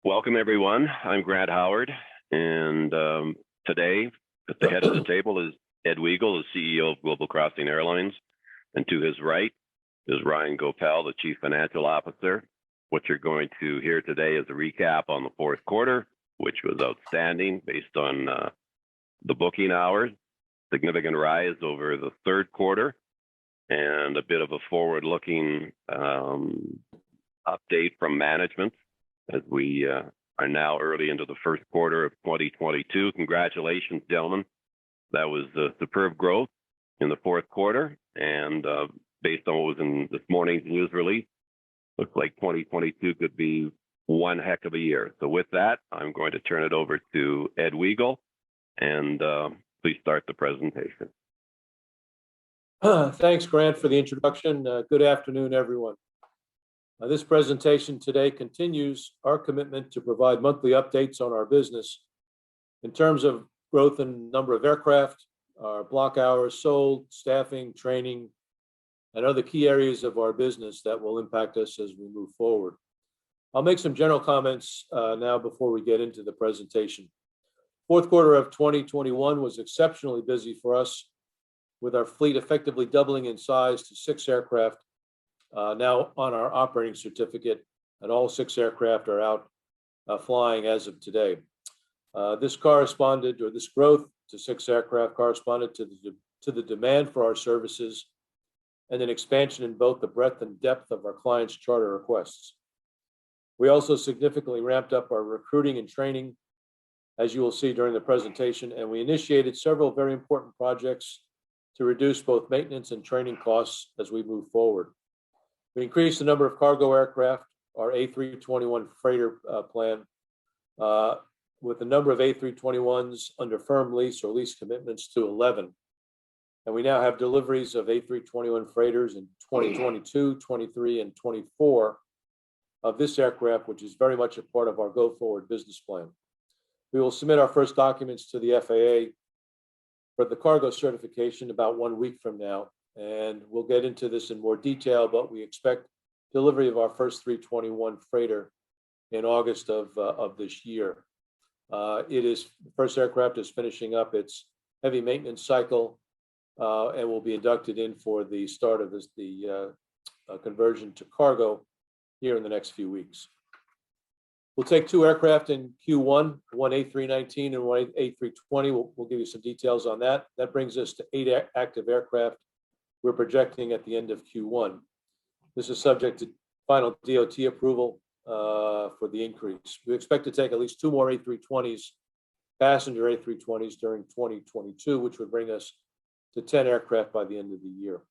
Welcome, everyone. I'm Grant Howard, and today at the head of the table is Ed Weigel, the CEO of Global Crossing Airlines, and to his right is Ryan Gopal, the Chief Financial Officer. What you're going to hear today is a recap on the fourth quarter, which was outstanding based on the booking hours, significant rise over the third quarter, and a bit of a forward-looking update from management as we are now early into the first quarter of 2022. Congratulations, gentlemen. That was superb growth in the fourth quarter, and based on what was in this morning's news release, looks like 2022 could be one heck of a year. So with that, I'm going to turn it over to Ed Weigel, and please start the presentation. Thanks, Grant, for the introduction. Good afternoon, everyone. This presentation today continues our commitment to provide monthly updates on our business in terms of growth in number of aircraft, our block hours sold, staffing, training, and other key areas of our business that will impact us as we move forward. I'll make some general comments now before we get into the presentation. Fourth quarter of 2021 was exceptionally busy for us, with our fleet effectively doubling in size to 6 aircraft now on our operating certificate, and all 6 aircraft are out flying as of today. This growth to 6 aircraft corresponded to the demand for our services and an expansion in both the breadth and depth of our clients' charter requests. We also significantly ramped up our recruiting and training, as you will see during the presentation, and we initiated several very important projects to reduce both maintenance and training costs as we move forward. We increased the number of cargo aircraft, our A321 freighter plan, with the number of A321s under firm lease or lease commitments to 11. And we now have deliveries of A321 freighters in 2022, 23, and 24 of this aircraft, which is very much a part of our go-forward business plan. We will submit our first documents to the FAA for the cargo certification about 1 week from now. And we'll get into this in more detail, but we expect delivery of our first 321 freighter in August of this year. The first aircraft is finishing up its heavy maintenance cycle and will be inducted in for the start of the conversion to cargo here in the next few weeks. We'll take 2 aircraft in Q1, one A319 and one A320. We'll give you some details on that. That brings us to 8 active aircraft we're projecting at the end of Q1. This is subject to final DOT approval for the increase. We expect to take at least 2 more A320s, passenger A320s during 2022, which would bring us to 10 aircraft by the end of the year.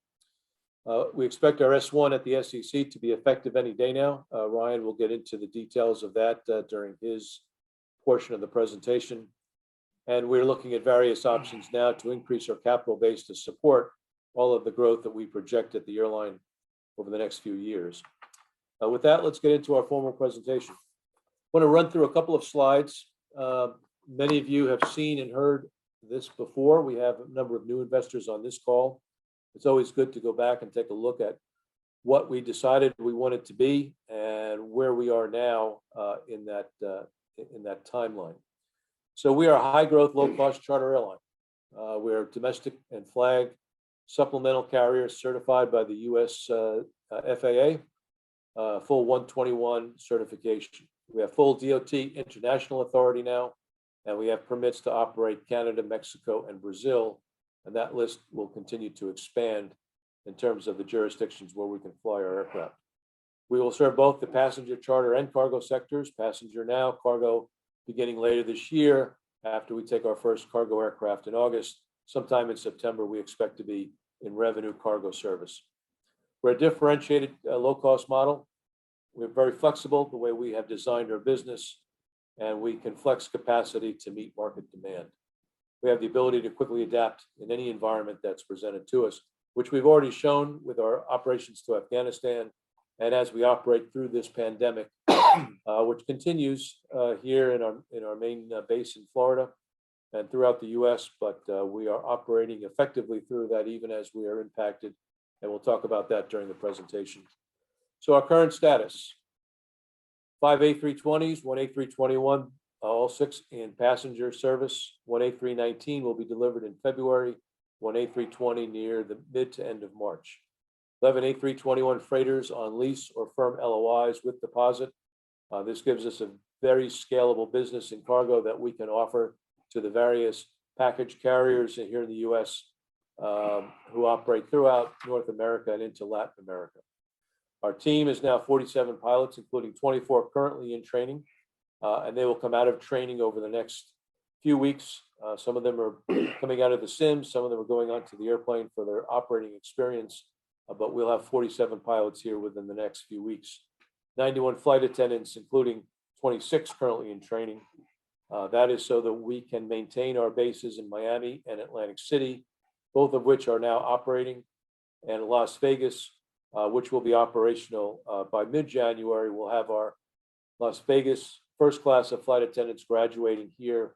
We expect our S1 at the SEC to be effective any day now. Ryan will get into the details of that during his portion of the presentation. And we're looking at various options now to increase our capital base to support all of the growth that we project at the airline over the next few years. With that, let's get into our formal presentation. I want to run through a couple of slides. Many of you have seen and heard this before. We have a number of new investors on this call. It's always good to go back and take a look at what we decided we wanted to be and where we are now in that timeline. So we are a high-growth, low-cost charter airline. We're domestic and flag supplemental carrier certified by the U.S. FAA, full 121 certification. We have full DOT international authority now, and we have permits to operate Canada, Mexico, and Brazil, and that list will continue to expand in terms of the jurisdictions where we can fly our aircraft. We will serve both the passenger charter and cargo sectors, passenger now, cargo beginning later this year after we take our first cargo aircraft in August. Sometime in September, we expect to be in revenue cargo service. We're a differentiated low-cost model. We're very flexible the way we have designed our business, and we can flex capacity to meet market demand. We have the ability to quickly adapt in any environment that's presented to us, which we've already shown with our operations to Afghanistan, and as we operate through this pandemic, which continues here in our main base in Florida and throughout the U.S., but we are operating effectively through that even as we are impacted, and we'll talk about that during the presentation. So our current status. 5 A320s, one A321, all 6 in passenger service. One A319 will be delivered in February, one A320 near the mid to end of March. 11 A321 freighters on lease or firm LOIs with deposit. This gives us a very scalable business in cargo that we can offer to the various package carriers here in the U.S. Who operate throughout North America and into Latin America. Our team is now 47 pilots, including 24 currently in training, and they will come out of training over the next few weeks. Some of them are coming out of the sims, some of them are going onto the airplane for their operating experience, but we'll have 47 pilots here within the next few weeks. 91 flight attendants, including 26 currently in training. That is so that we can maintain our bases in Miami and Atlantic City, both of which are now operating, and Las Vegas, which will be operational by mid-January. We'll have our Las Vegas first class of flight attendants graduating here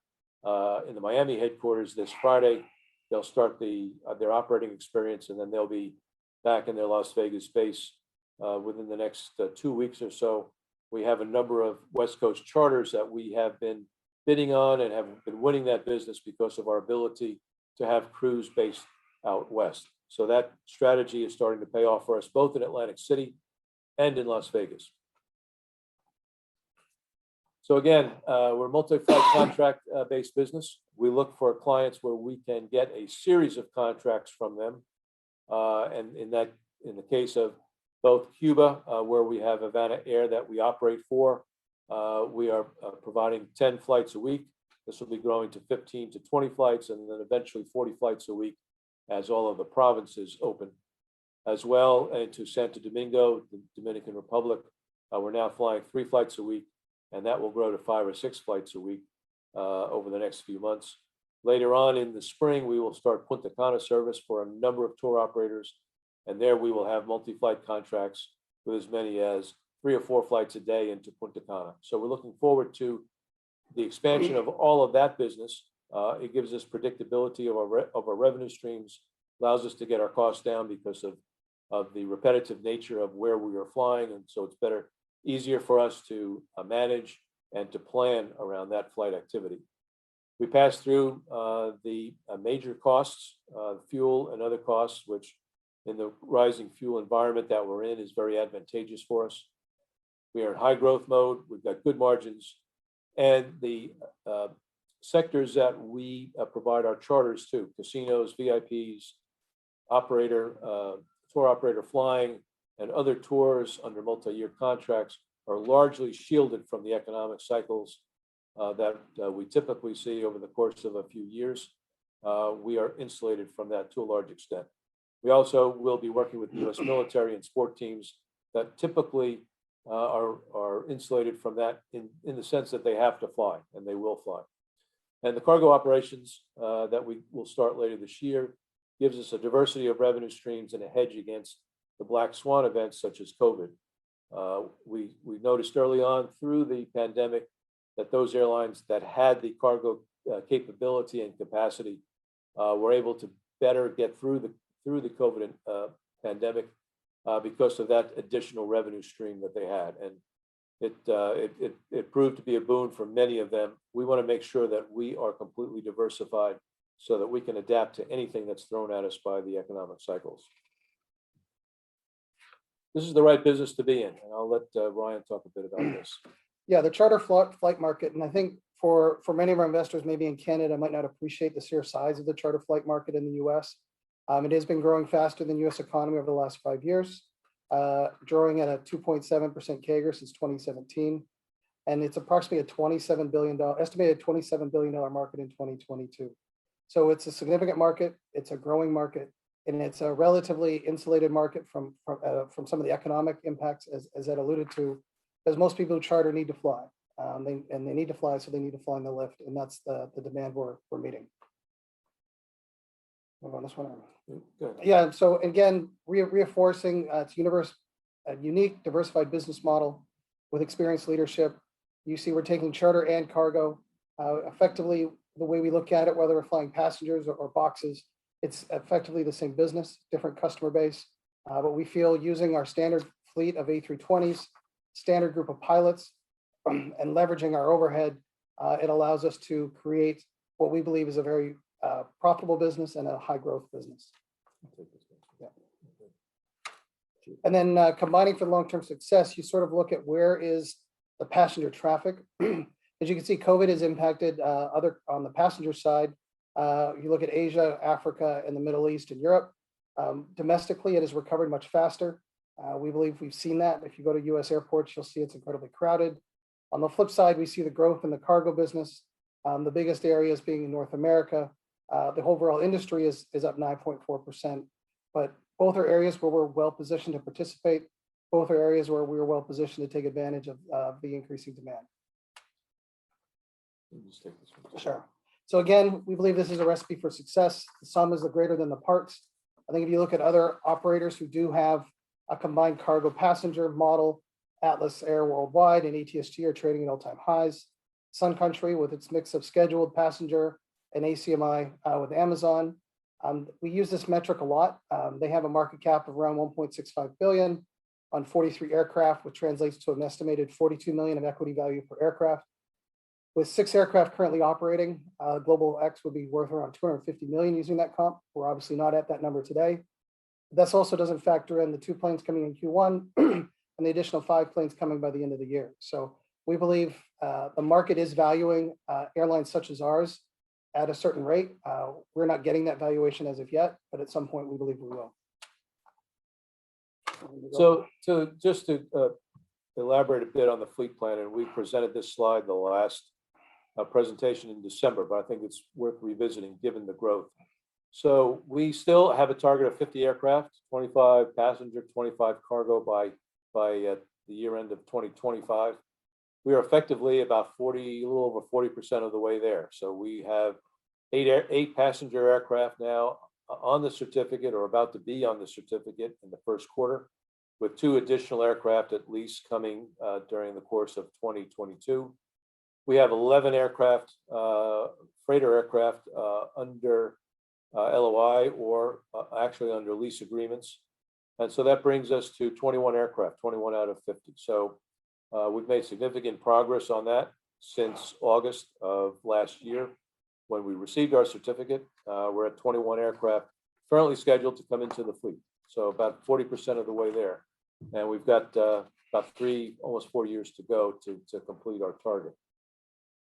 in the Miami headquarters this Friday. They'll start their operating experience, and then they'll be back in their Las Vegas base within the next 2 weeks or so. We have a number of West Coast charters that we have been bidding on and have been winning that business because of our ability to have crews based out west. So that strategy is starting to pay off for us both in Atlantic City and in Las Vegas. So again, we're a multi-flight contract based business. We look for clients where we can get a series of contracts from them. And in the case of both Cuba, where we have Havana Air that we operate for, we are providing 10 flights a week. This will be growing to 15 to 20 flights, and then eventually 40 flights a week as all of the provinces open. As well, into Santo Domingo, the Dominican Republic, we're now flying 3 flights a week, and that will grow to 5 or 6 flights a week over the next few months. Later on in the spring, we will start Punta Cana service for a number of tour operators, and there we will have multi-flight contracts with as many as 3 or 4 flights a day into Punta Cana. So we're looking forward to the expansion of all of that business. It gives us predictability of our revenue streams, allows us to get our costs down because of the repetitive nature of where we are flying, and so it's easier for us to manage and to plan around that flight activity. We pass through the major costs, fuel and other costs, which in the rising fuel environment that we're in is very advantageous for us. We are in high growth mode. We've got good margins, and the sectors that we provide our charters to, casinos, VIPs, tour operator flying, and other tours under multi-year contracts are largely shielded from the economic cycles that we typically see over the course of a few years. We are insulated from that to a large extent. We also will be working with the U.S. military and sport teams that typically are insulated from that in the sense that they have to fly, and they will fly. And the cargo operations that we will start later this year gives us a diversity of revenue streams and a hedge against the black swan events such as COVID. We noticed early on through the pandemic that those airlines that had the cargo capability and capacity were able to better get through the COVID pandemic because of that additional revenue stream that they had, and it proved to be a boon for many of them. We want to make sure that we are completely diversified so that we can adapt to anything that's thrown at us by the economic cycles. This is the right business to be in, and I'll let Ryan talk a bit about this. Yeah, the charter flight market, and I think for many of our investors, maybe in Canada, might not appreciate the sheer size of the charter flight market in the U.S. It has been growing faster than the U.S. economy over the last 5 years, growing at a 2.7% CAGR since 2017, and it's approximately estimated $27 billion market in 2022. So it's a significant market, it's a growing market, and it's a relatively insulated market from some of the economic impacts, as Ed alluded to, because most people who charter need to fly, they need to fly, so they need to fly in the lift, and that's the demand we're meeting. On this one. Yeah, so again, reinforcing it's a unique, diversified business model with experienced leadership. You see, we're taking charter and cargo. Effectively, the way we look at it, whether we're flying passengers or boxes, it's effectively the same business, different customer base. But we feel using our standard fleet of A320s, standard group of pilots, and leveraging our overhead, it allows us to create what we believe is a very profitable business and a high growth business. Yeah. And then combining for long-term success, you sort of look at where is the passenger traffic. As you can see, COVID has impacted on the passenger side. You look at Asia, Africa, and the Middle East and Europe. Domestically, it has recovered much faster. We believe we've seen that. If you go to US airports, you'll see it's incredibly crowded. On the flip side, we see the growth in the cargo business. The biggest areas being in North America. The overall industry is up 9.4%, but both are areas where we're well positioned to participate. Both are areas where we're well positioned to take advantage of the increasing demand. Sure. So again, we believe this is a recipe for success. The sum is the greater than the parts. I think if you look at other operators who do have a combined cargo passenger model, Atlas Air Worldwide and ATSG are trading at all-time highs. Sun Country with its mix of scheduled passenger and ACMI with Amazon. We use this metric a lot. They have a market cap of around 1.65 billion on 43 aircraft, which translates to an estimated 42 million of equity value per aircraft. With 6 aircraft currently operating, Global X would be worth around 250 million using that comp. We're obviously not at that number today. This also doesn't factor in the 2 planes coming in Q1 and the additional 5 planes coming by the end of the year. So we believe the market is valuing airlines such as ours at a certain rate. We're not getting that valuation as of yet, but at some point we believe we will. So just to elaborate a bit on the fleet plan, and we presented this slide the last presentation in December, but I think it's worth revisiting given the growth. So we still have a target of 50 aircraft, 25 passenger, 25 cargo by the year end of 2025. We are effectively about a little over 40% of the way there. So we have 8 passenger aircraft now on the certificate or about to be on the certificate in the first quarter, with 2 additional aircraft at least coming during the course of 2022. We have 11 aircraft, freighter aircraft under LOI or actually under lease agreements. And so that brings us to 21 aircraft, 21 out of 50. So we've made significant progress on that since August of last year when we received our certificate. We're at 21 aircraft currently scheduled to come into the fleet. So about 40% of the way there. And we've got about 3, almost 4 years to go to complete our target.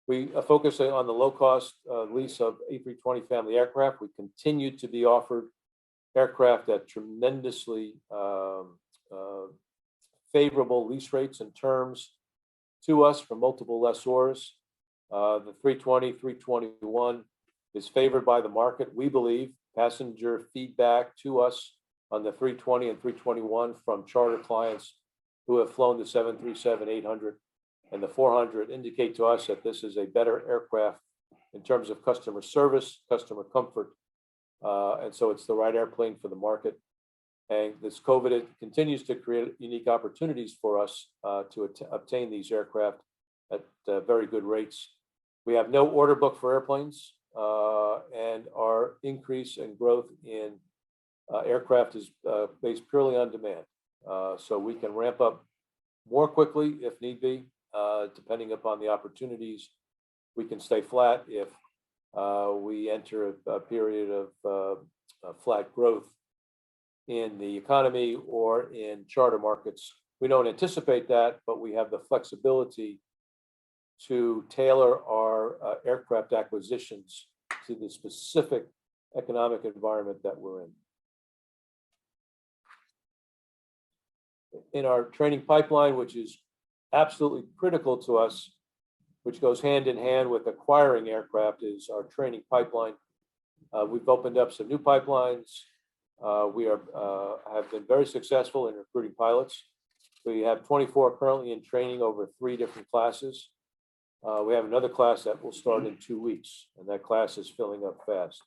We focus on the low-cost lease of A320 family aircraft. We continue to be offered aircraft at tremendously favorable lease rates and terms to us from multiple lessors. The 320, 321 is favored by the market. We believe passenger feedback to us on the 320 and 321 from charter clients who have flown the 737-800 and the 400 indicate to us that this is a better aircraft in terms of customer service, customer comfort. And so it's the right airplane for the market. And this COVID, it continues to create unique opportunities for us to obtain these aircraft at very good rates. We have no order book for airplanes, and our increase in growth in aircraft is based purely on demand. So we can ramp up more quickly if need be, depending upon the opportunities. We can stay flat if we enter a period of flat growth in the economy or in charter markets. We don't anticipate that, but we have the flexibility to tailor our aircraft acquisitions to the specific economic environment that we're in. In our training pipeline, which is absolutely critical to us, which goes hand in hand with acquiring aircraft, is our training pipeline. We've opened up some new pipelines. We have been very successful in recruiting pilots. We have 24 currently in training over 3 different classes. We have another class that will start in 2 weeks, and that class is filling up fast.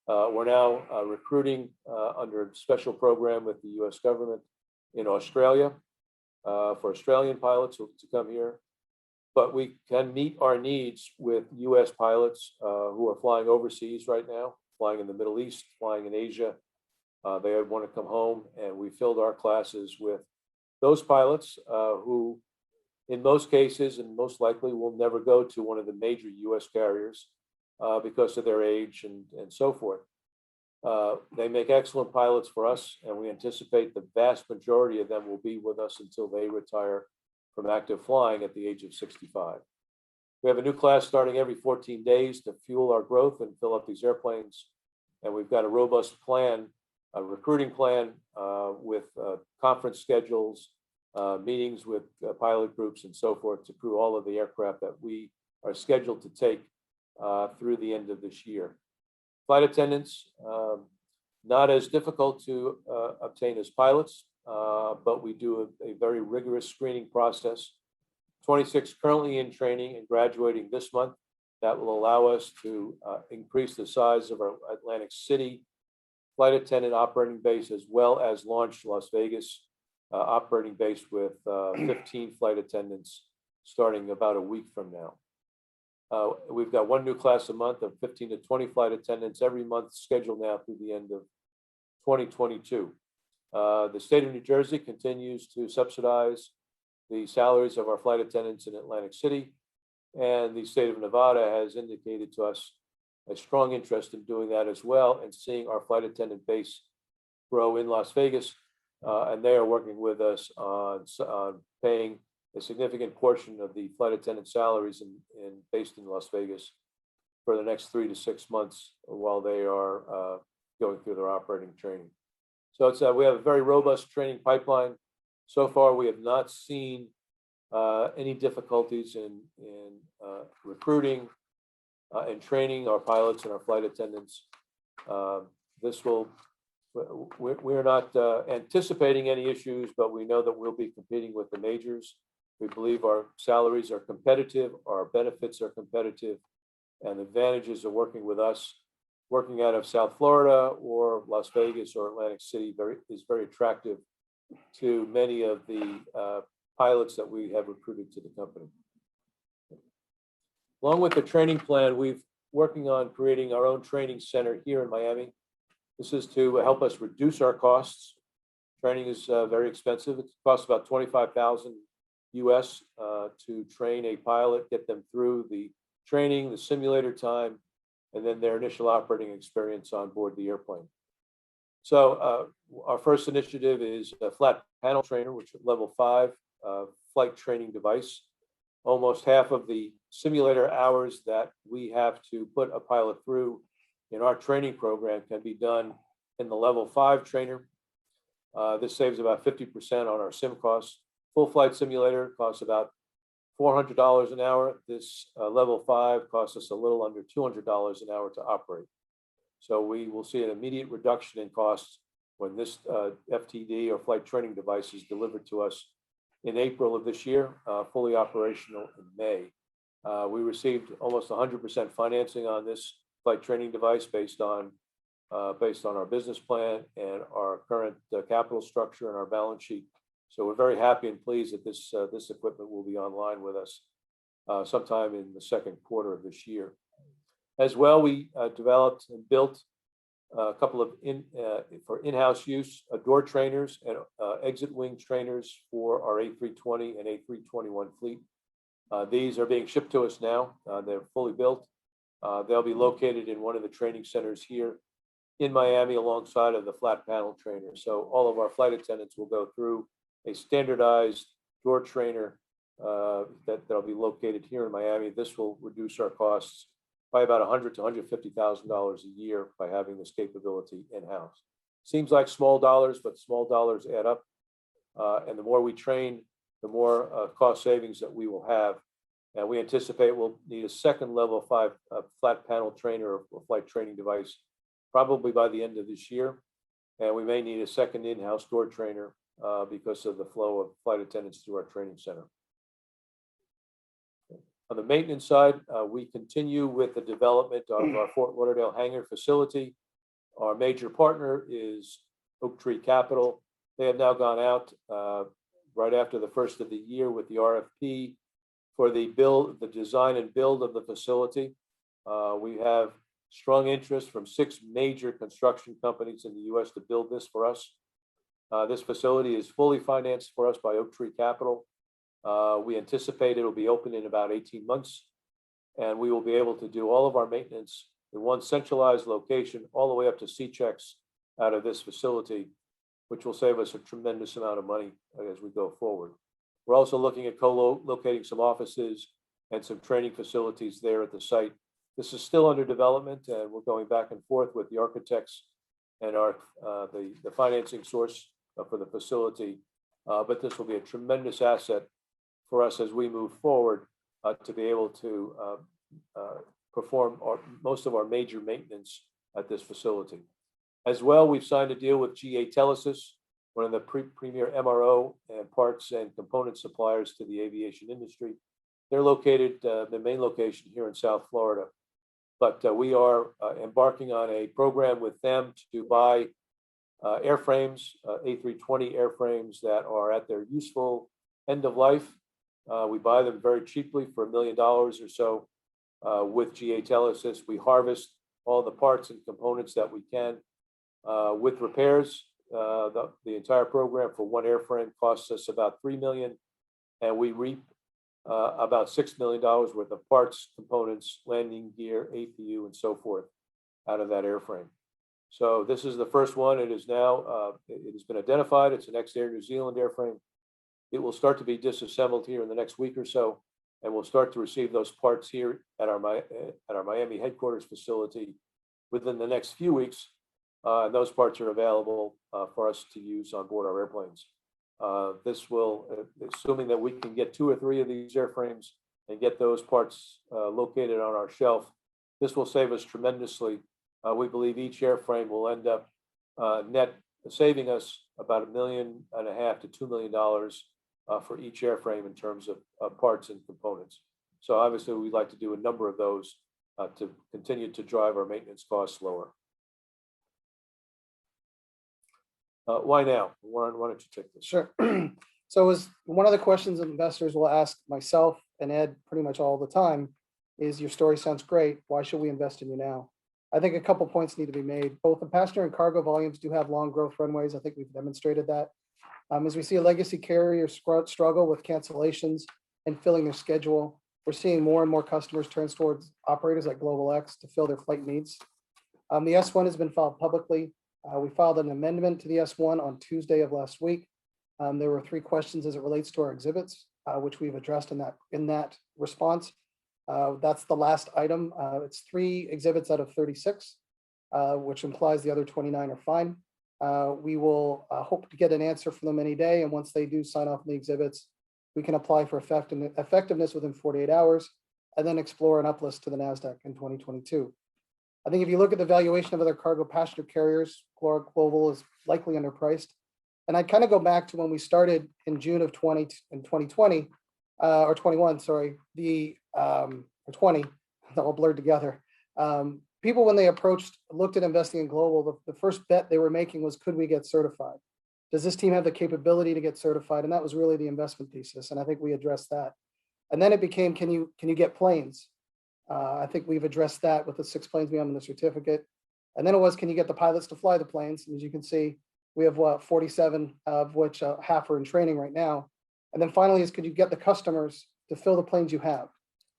We're now recruiting under a special program with the US government in Australia for Australian pilots to come here. But we can meet our needs with US pilots who are flying overseas right now, flying in the Middle East, flying in Asia. They want to come home, and we filled our classes with those pilots who in most cases, and most likely will never go to one of the major US carriers because of their age and so forth. They make excellent pilots for us, and we anticipate the vast majority of them will be with us until they retire from active flying at the age of 65. We have a new class starting every 14 days to fuel our growth and fill up these airplanes. And we've got a robust plan, a recruiting plan with conference schedules, meetings with pilot groups and so forth to crew all of the aircraft that we are scheduled to take through the end of this year. Flight attendants, not as difficult to obtain as pilots, but we do a very rigorous screening process. 26 currently in training and graduating this month. That will allow us to increase the size of our Atlantic City flight attendant operating base, as well as launch Las Vegas operating base with 15 flight attendants starting about a week from now. We've got one new class a month of 15 to 20 flight attendants every month scheduled now through the end of 2022. The state of New Jersey continues to subsidize the salaries of our flight attendants in Atlantic City, and the state of Nevada has indicated to us a strong interest in doing that as well and seeing our flight attendant base grow in Las Vegas, and they are working with us on paying a significant portion of the flight attendant salaries based in Las Vegas for the next 3 to 6 months while they are going through their operating training. So we have a very robust training pipeline. So far, we have not seen any difficulties in recruiting and training our pilots and our flight attendants. We're not anticipating any issues, but we know that we'll be competing with the majors. We believe our salaries are competitive, our benefits are competitive, and the advantages of working with us, working out of South Florida or Las Vegas or Atlantic City is very attractive to many of the pilots that we have recruited to the company. Along with the training plan, we've working on creating our own training center here in Miami. This is to help us reduce our costs. Training is very expensive. It costs about $25,000 US to train a pilot, get them through the training, the simulator time, and then their initial operating experience on board the airplane. So our first initiative is a flat panel trainer, which is level 5 flight training device. Almost half of the simulator hours that we have to put a pilot through in our training program can be done in the level 5 trainer. This saves about 50% on our sim costs. Full flight simulator costs about $400 an hour. This level 5 costs us a little under $200 an hour to operate. So we will see an immediate reduction in costs when this FTD or flight training device is delivered to us in April of this year, fully operational in May. We received almost 100% financing on this flight training device based on our business plan and our current capital structure and our balance sheet. So we're very happy and pleased that this equipment will be online with us sometime in the second quarter of this year. As well, we developed and built a couple of for in-house use door trainers and exit wing trainers for our A320 and A321 fleet. These are being shipped to us now. They're fully built. They'll be located in one of the training centers here in Miami alongside of the flat panel trainer. So all of our flight attendants will go through a standardized door trainer that'll be located here in Miami. This will reduce our costs by about $100,000 to $150,000 a year by having this capability in-house. Seems like small dollars, but small dollars add up. And the more we train, the more cost savings that we will have. And we anticipate we'll need a second level 5 flat panel trainer or flight training device probably by the end of this year. And we may need a second in-house door trainer because of the flow of flight attendants through our training center. On the maintenance side, we continue with the development of our Fort Lauderdale hangar facility. Our major partner is Oak Tree Capital. They have now gone out right after the first of the year with the RFP for the design and build of the facility. We have strong interest from 6 major construction companies in the U.S. to build this for us. This facility is fully financed for us by Oak Tree Capital. We anticipate it'll be open in about 18 months, and we will be able to do all of our maintenance in one centralized location, all the way up to C checks out of this facility, which will save us a tremendous amount of money as we go forward. We're also looking at co-locating some offices and some training facilities there at the site. This is still under development, and we're going back and forth with the architects and the financing source for the facility. But this will be a tremendous asset for us as we move forward to be able to perform most of our major maintenance at this facility. As well, we've signed a deal with JET.V, one of the premier MRO and parts and component suppliers to the aviation industry. They're located, the main location here in South Florida. But we are embarking on a program with them to buy airframes, A320 airframes that are at their useful end of life. We buy them very cheaply for $1 million or so with JET.V. We harvest all the parts and components that we can. With repairs, the entire program for one airframe costs us about $3 million, and we reap about $6 million worth of parts, components, landing gear, APU, and so forth out of that airframe. So this is the first one. It is now, it has been identified. It's an ex-Air New Zealand airframe. It will start to be disassembled here in the next week or so, and we'll start to receive those parts here at our Miami headquarters facility within the next few weeks. And those parts are available for us to use on board our airplanes. This will, assuming that we can get 2 or 3 of these airframes and get those parts located on our shelf, this will save us tremendously. We believe each airframe will end up net saving us about $1.5 million to $2 million for each airframe in terms of parts and components. So obviously, we'd like to do a number of those to continue to drive our maintenance costs lower. Why now? Warren, why don't you take this? Sure. So as one of the questions investors will ask myself and Ed pretty much all the time is, your story sounds great. Why should we invest in you now? I think a couple points need to be made. Both the passenger and cargo volumes do have long growth runways. I think we've demonstrated that. As we see a legacy carrier struggle with cancellations and filling their schedule, we're seeing more and more customers turn towards operators like Global X to fill their flight needs. The S1 has been filed publicly. We filed an amendment to the S1 on Tuesday of last week. There were 3 questions as it relates to our exhibits, which we've addressed in that response. That's the last item. It's 3 exhibits out of 36, which implies the other 29 are fine. We will hope to get an answer from them any day, and once they do sign off on the exhibits, we can apply for effectiveness within 48 hours, and then explore an uplist to the NASDAQ in 2022. I think if you look at the valuation of other cargo passenger carriers, Global is likely underpriced. And I'd kind of go back to when we started in June of 2020, or 21, sorry, or 20, they're all blurred together. People, when they looked at investing in Global, the first bet they were making was, could we get certified? Does this team have the capability to get certified? And that was really the investment thesis. And I think we addressed that. And then it became, can you get planes? I think we've addressed that with the 6 planes we have in the certificate. And then it was, can you get the pilots to fly the planes? And as you can see, we have 47, of which half are in training right now. And then finally is, could you get the customers to fill the planes you have?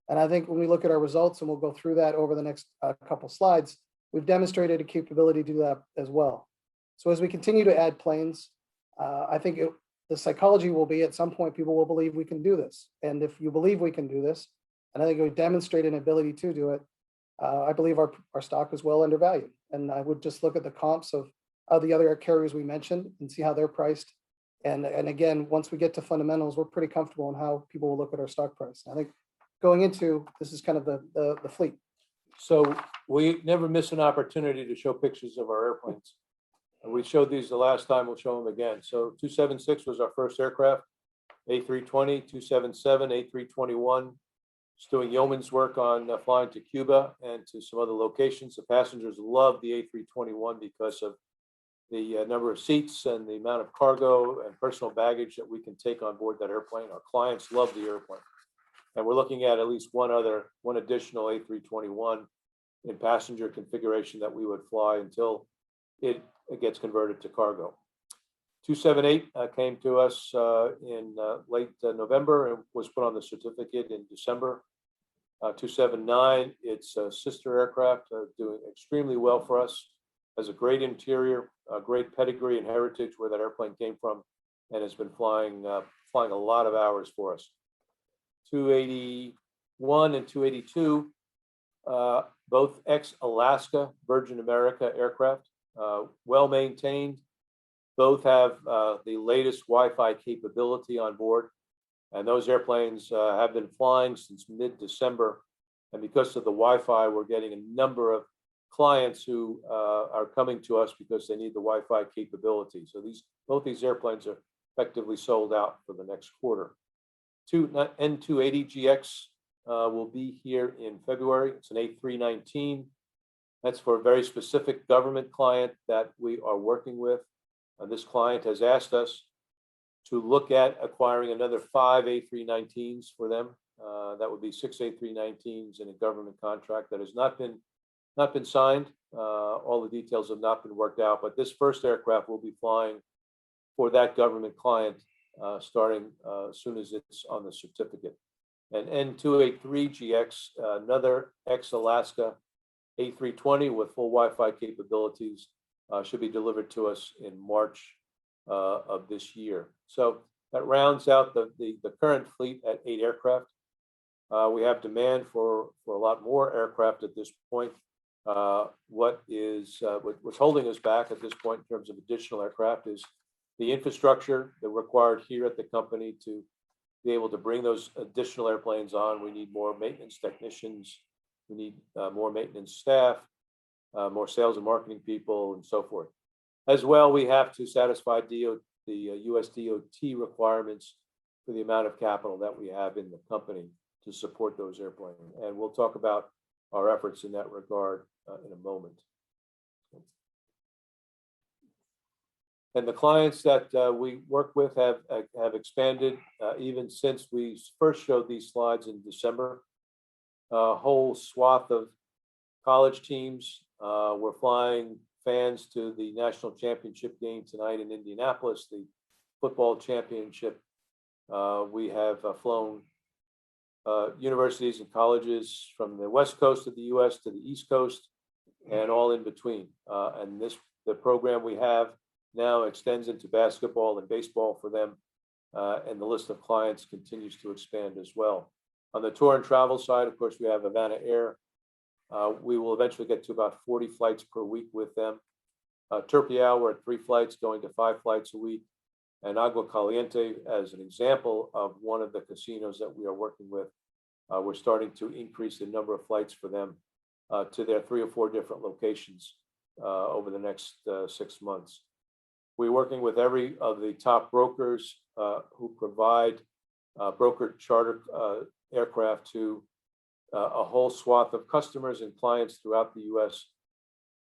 And I think when we look at our results, and we'll go through that over the next couple slides, we've demonstrated a capability to do that as well. So as we continue to add planes, I think the psychology will be, at some point, people will believe we can do this. And if you believe we can do this, and I think we demonstrated an ability to do it, I believe our stock is well undervalued. And I would just look at the comps of the other carriers we mentioned and see how they're priced. And again, once we get to fundamentals, we're pretty comfortable in how people will look at our stock price. I think going into this is kind of the fleet. So we never miss an opportunity to show pictures of our airplanes. And we showed these the last time, we'll show them again. So 276 was our first aircraft, A320, 277, A321. Just doing yeoman's work on flying to Cuba and to some other locations. The passengers love the A321 because of the number of seats and the amount of cargo and personal baggage that we can take on board that airplane. Our clients love the airplane. And we're looking at least one additional A321 in passenger configuration that we would fly until it gets converted to cargo. 278 came to us in late November and was put on the certificate in December. 279, it's a sister aircraft, doing extremely well for us. Has a great interior, a great pedigree and heritage where that airplane came from, and has been flying a lot of hours for us. 281 and 282, both ex-Alaska Virgin America aircraft, well maintained. Both have the latest Wi-Fi capability on board, and those airplanes have been flying since mid-December. And because of the Wi-Fi, we're getting a number of clients who are coming to us because they need the Wi-Fi capability. So both these airplanes are effectively sold out for the next quarter. N280GX will be here in February. It's an A319. That's for a very specific government client that we are working with. This client has asked us to look at acquiring another 5 A319s for them. That would be 6 A319s in a government contract that has not been signed. All the details have not been worked out, but this first aircraft will be flying for that government client starting as soon as it's on the certificate. And N283GX, another ex-Alaska A320 with full Wi-Fi capabilities, should be delivered to us in March of this year. So that rounds out the current fleet at 8 aircraft. We have demand for a lot more aircraft at this point. What's holding us back at this point in terms of additional aircraft is the infrastructure that required here at the company to be able to bring those additional airplanes on. We need more maintenance technicians. We need more maintenance staff, more sales and marketing people, and so forth. As well, we have to satisfy the US DOT requirements for the amount of capital that we have in the company to support those airplanes. And we'll talk about our efforts in that regard in a moment. And the clients that we work with have expanded even since we first showed these slides in December. A whole swath of college teams. We're flying fans to the national championship game tonight in Indianapolis, the football championship. We have flown universities and colleges from the west coast of the U.S. to the east coast and all in between. And the program we have now extends into basketball and baseball for them, and the list of clients continues to expand as well. On the tour and travel side, of course, we have Havana Air. We will eventually get to about 40 flights per week with them. Turpial, we're at 3 flights, going to 5 flights a week. And Agua Caliente, as an example of one of the casinos that we are working with, we're starting to increase the number of flights for them to their 3 or 4 different locations over the next 6 months. We're working with every of the top brokers who provide brokered charter aircraft to a whole swath of customers and clients throughout the U.S.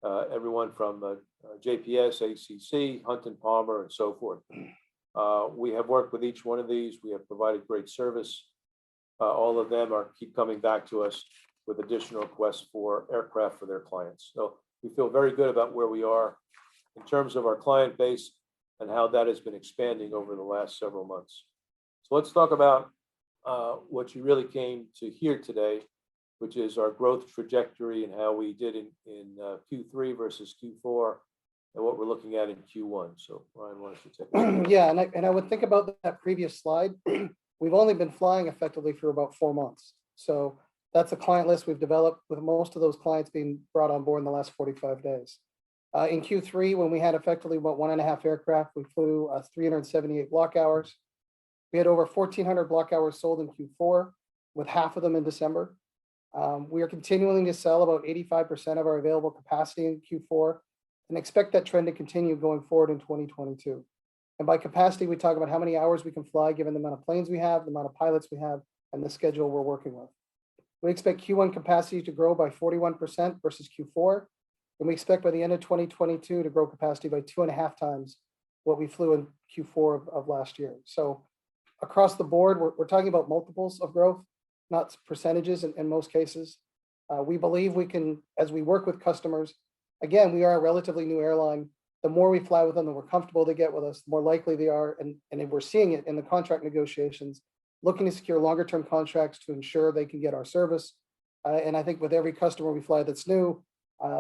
Everyone from JPS, ACC, Hunt and Palmer, and so forth. We have worked with each one of these. We have provided great service. All of them keep coming back to us with additional requests for aircraft for their clients. So we feel very good about where we are in terms of our client base and how that has been expanding over the last several months. So let's talk about what you really came to hear today, which is our growth trajectory and how we did in Q3 versus Q4 and what we're looking at in Q1. So Ryan, why don't you take it? Yeah, and I would think about that previous slide. We've only been flying effectively for about 4 months. So that's a client list we've developed, with most of those clients being brought on board in the last 45 days. In Q3, when we had effectively about 1.5 aircraft, we flew 378 block hours. We had over 1,400 block hours sold in Q4, with half of them in December. We are continuing to sell about 85% of our available capacity in Q4 and expect that trend to continue going forward in 2022. And by capacity, we talk about how many hours we can fly given the amount of planes we have, the amount of pilots we have, and the schedule we're working with. We expect Q1 capacity to grow by 41% versus Q4, and we expect by the end of 2022 to grow capacity by 2.5 times what we flew in Q4 of last year. So across the board, we're talking about multiples of growth, not percentages in most cases. We believe we can, as we work with customers, again, we are a relatively new airline the more we fly with them, the more comfortable they get with us, the more likely they are, and we're seeing it in the contract negotiations, looking to secure longer term contracts to ensure they can get our service. And I think with every customer we fly that's new,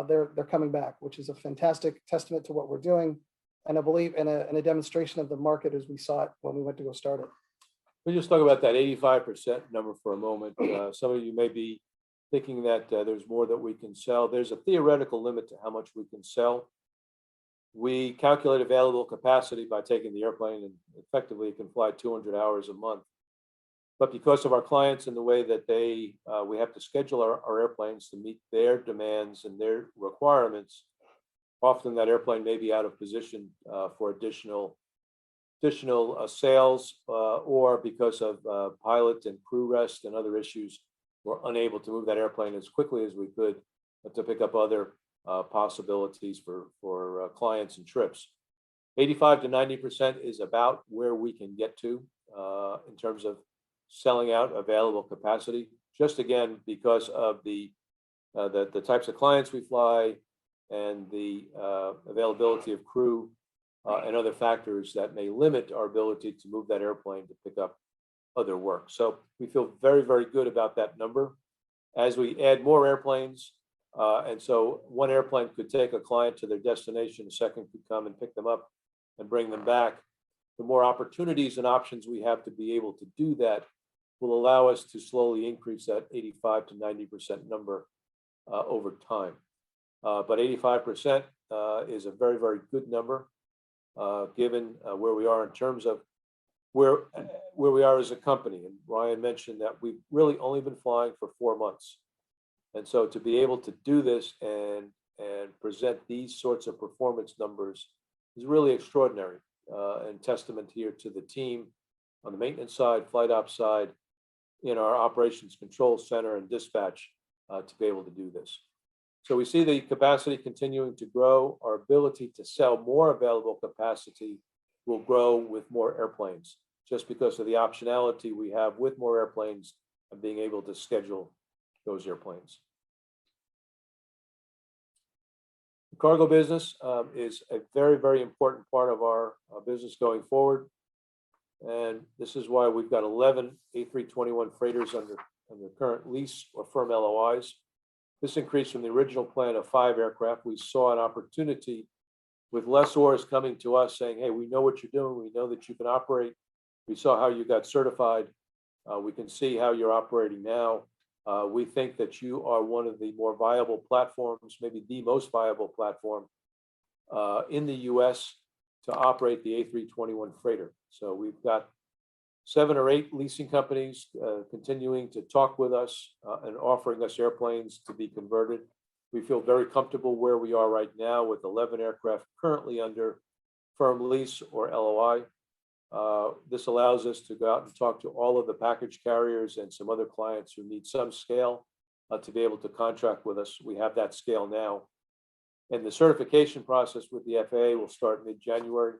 they're coming back, which is a fantastic testament to what we're doing, and I believe in a demonstration of the market as we saw it when we went to go start it. We just talk about that 85% number for a moment. Some of you may be thinking that there's more that we can sell. There's a theoretical limit to how much we can sell. We calculate available capacity by taking the airplane, and effectively it can fly 200 hours a month. But because of our clients and the way that we have to schedule our airplanes to meet their demands and their requirements, often that airplane may be out of position for additional sales, or because of pilot and crew rest and other issues, we're unable to move that airplane as quickly as we could to pick up other possibilities for clients and trips. 85 to 90% is about where we can get to in terms of selling out available capacity, just again because of the types of clients we fly and the availability of crew and other factors that may limit our ability to move that airplane to pick up other work. So we feel very, very good about that number. As we add more airplanes, and so one airplane could take a client to their destination, a second could come and pick them up and bring them back. The more opportunities and options we have to be able to do that will allow us to slowly increase that 85 to 90% number over time. But 85% is a very, very good number given where we are in terms of where we are as a company. And Ryan mentioned that we've really only been flying for 4 months. And so to be able to do this and present these sorts of performance numbers is really extraordinary, and testament here to the team on the maintenance side, flight ops side, in our operations control center and dispatch to be able to do this. So we see the capacity continuing to grow. Our ability to sell more available capacity will grow with more airplanes, just because of the optionality we have with more airplanes and being able to schedule those airplanes. The cargo business is a very, very important part of our business going forward. And this is why we've got 11 A321 freighters under current lease or firm LOIs. This increased from the original plan of 5 aircraft. We saw an opportunity with lessors coming to us saying, hey, we know what you're doing. We know that you can operate. We saw how you got certified. We can see how you're operating now. We think that you are one of the more viable platforms, maybe the most viable platform in the US to operate the A321 freighter. So we've got 7 or 8 leasing companies continuing to talk with us and offering us airplanes to be converted. We feel very comfortable where we are right now with 11 aircraft currently under firm lease or LOI. This allows us to go out and talk to all of the package carriers and some other clients who need some scale to be able to contract with us. We have that scale now. And the certification process with the FAA will start mid-January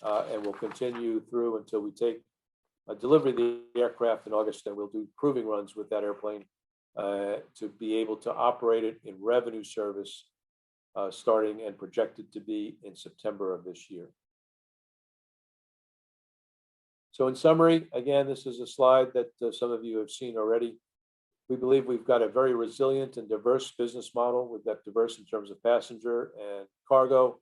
and will continue through until we take delivery of the aircraft in August. And we'll do proving runs with that airplane to be able to operate it in revenue service starting and projected to be in September of this year. So in summary, again, this is a slide that some of you have seen already. We believe we've got a very resilient and diverse business model. We've got diverse in terms of passenger and cargo,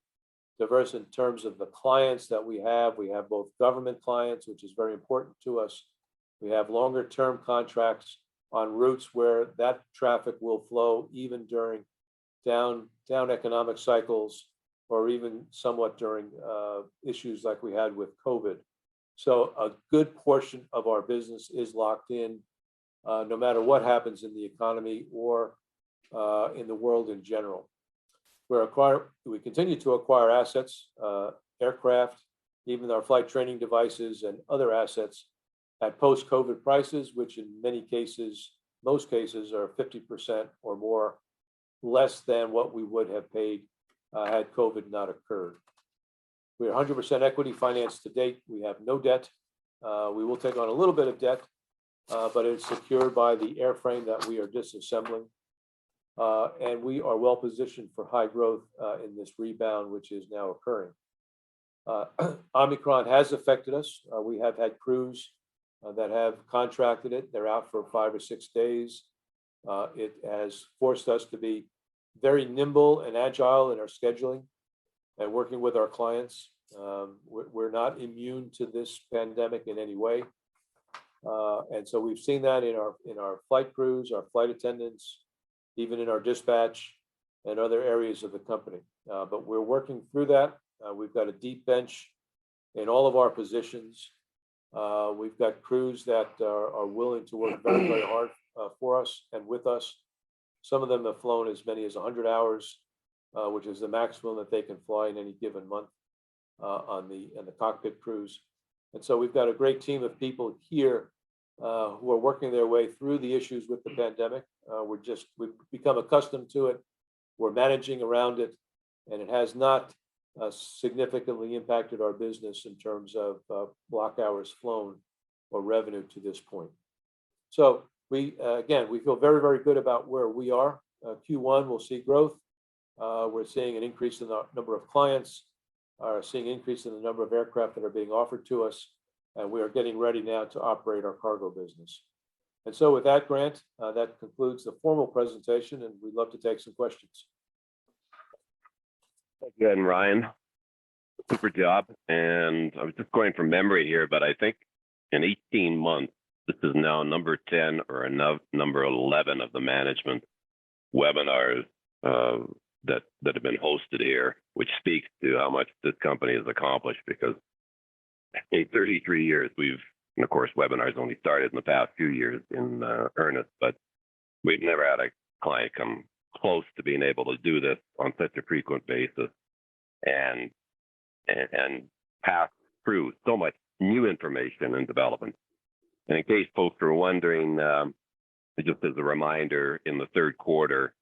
diverse in terms of the clients that we have. We have both government clients, which is very important to us. We have longer term contracts on routes where that traffic will flow even during down economic cycles, or even somewhat during issues like we had with COVID. So a good portion of our business is locked in, no matter what happens in the economy or in the world in general. We continue to acquire assets, aircraft, even our flight training devices and other assets at post-COVID prices, which in many cases, most cases, are 50% or more less than what we would have paid had COVID not occurred. We're 100% equity financed to date. We have no debt. We will take on a little bit of debt, but it's secured by the airframe that we are disassembling. And we are well positioned for high growth in this rebound, which is now occurring. Omicron has affected us. We have had crews that have contracted it. They're out for 5 or 6 days. It has forced us to be very nimble and agile in our scheduling and working with our clients. We're not immune to this pandemic in any way. And so we've seen that in our flight crews, our flight attendants, even in our dispatch and other areas of the company. But we're working through that. We've got a deep bench in all of our positions. We've got crews that are willing to work very, very hard for us and with us. Some of them have flown as many as 100 hours, which is the maximum that they can fly in any given month on the cockpit crews. And so we've got a great team of people here who are working their way through the issues with the pandemic. We've become accustomed to it. We're managing around it, and it has not significantly impacted our business in terms of block hours flown or revenue to this point. So we feel very, very good about where we are. Q1 will see growth. We're seeing an increase in the number of clients, seeing an increase in the number of aircraft that are being offered to us, and we are getting ready now to operate our cargo business. And so with that, Grant, that concludes the formal presentation, and we'd love to take some questions. Thank you, Ed and Ryan. Super job. And I was just going from memory here, but I think in 18 months, this is now number 10 or number 11 of the management webinars that have been hosted here, which speaks to how much this company has accomplished, because in 33 years, and of course, webinars only started in the past few years in earnest, but we've never had a client come close to being able to do this on such a frequent basis and pass through so much new information and development. And in case folks are wondering, just as a reminder, in the third quarter,